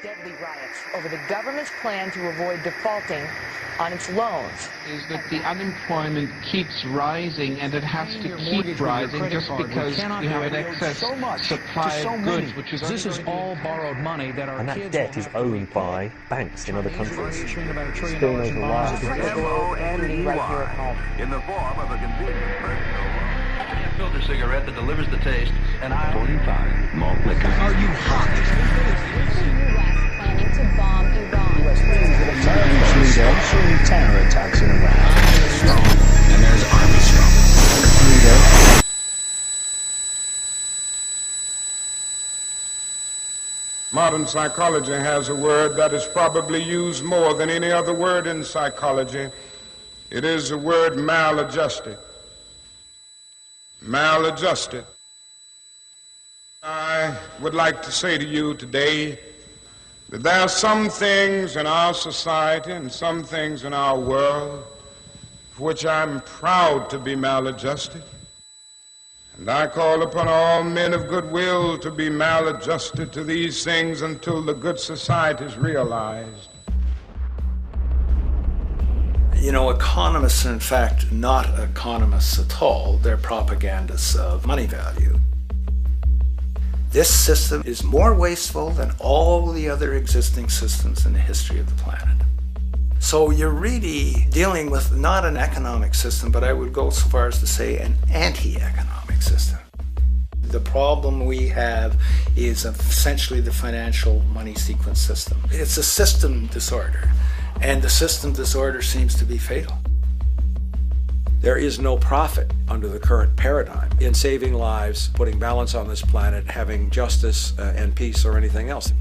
Deadly riots over the government's plan to avoid defaulting on its loans. Is that the unemployment keeps rising, and it has to keep rising just because you have an excess supply of goods, which is this is all borrowed money that our and that debt is owned by banks in other countries. Still knows the lie. In the form of a convenient personal filter cigarette that delivers the taste, and 45 malt liquor. Are you hot? Planning to bomb Iran. Leader terror attacks in Iraq. Strong. And there's Army Strong. Leader. Modern psychology has a word that is probably used more than any other word in psychology. It is the word maladjusted. Maladjusted. I would like to say to you today that there are some things in our society and some things in our world for which I'm proud to be maladjusted. And I call upon all men of goodwill to be maladjusted to these things until the good society is realized. You know, economists are in fact not economists at all. They're propagandists of money value. This system is more wasteful than all the other existing systems in the history of the planet. So you're really dealing with not an economic system, but I would go so far as to say an anti-economic system. The problem we have is essentially the financial money sequence system. It's a system disorder, and the system disorder seems to be fatal. There is no profit under the current paradigm in saving lives, putting balance on this planet, having justice and peace or anything else.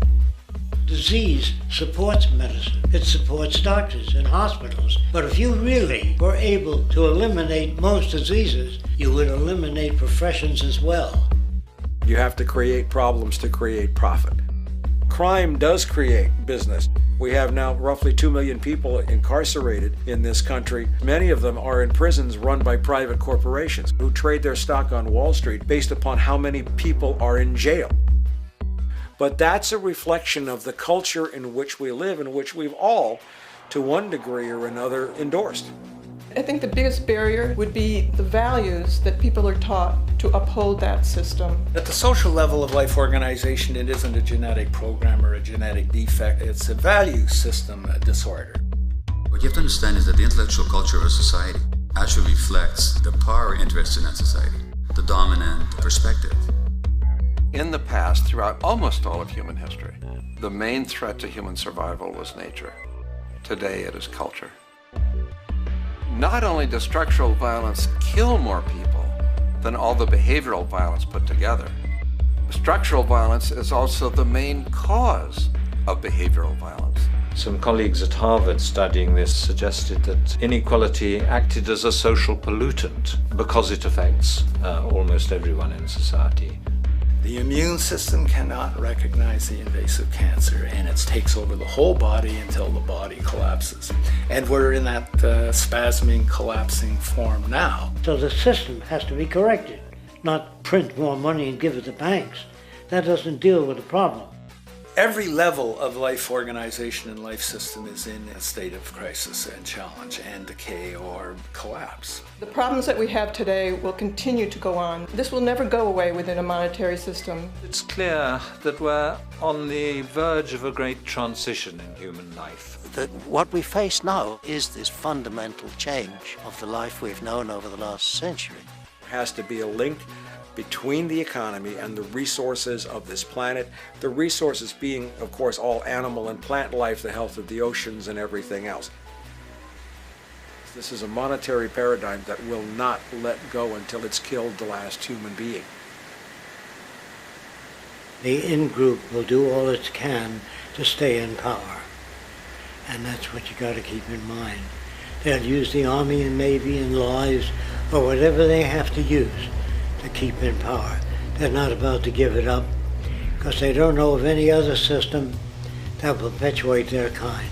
Disease supports medicine. It supports doctors and hospitals. But if you really were able to eliminate most diseases, you would eliminate professions as well. You have to create problems to create profit. Crime does create business. We have now roughly 2 million people incarcerated in this country. Many of them are in prisons run by private corporations who trade their stock on Wall Street based upon how many people are in jail. But that's a reflection of the culture in which we live, in which we've all, to one degree or another, endorsed. I think the biggest barrier would be the values that people are taught to uphold that system. At the social level of life organization, it isn't a genetic program or a genetic defect. It's a value system disorder. What you have to understand is that the intellectual culture of a society actually reflects the power interests in that society, the dominant perspective. In the past, throughout almost all of human history, the main threat to human survival was nature. Today it is culture. Not only does structural violence kill more people than all the behavioral violence put together, structural violence is also the main cause of behavioral violence. Some colleagues at Harvard studying this suggested that inequality acted as a social pollutant because it affects almost everyone in society. The immune system cannot recognize the invasive cancer, and it takes over the whole body until the body collapses. And we're in that spasming, collapsing form now. So the system has to be corrected, not print more money and give it to banks. That doesn't deal with the problem. Every level of life organization and life system is in a state of crisis and challenge and decay or collapse. The problems that we have today will continue to go on. This will never go away within a monetary system. It's clear that we're on the verge of a great transition in human life. That what we face now is this fundamental change of the life we've known over the last century. There has to be a link between the economy and the resources of this planet, the resources being, of course, all animal and plant life, the health of the oceans and everything else. This is a monetary paradigm that will not let go until it's killed the last human being. The in-group will do all it can to stay in power. And that's what you got to keep in mind. They'll use the Army and Navy and lies or whatever they have to use to keep in power. They're not about to give it up because they don't know of any other system that will perpetuate their kind.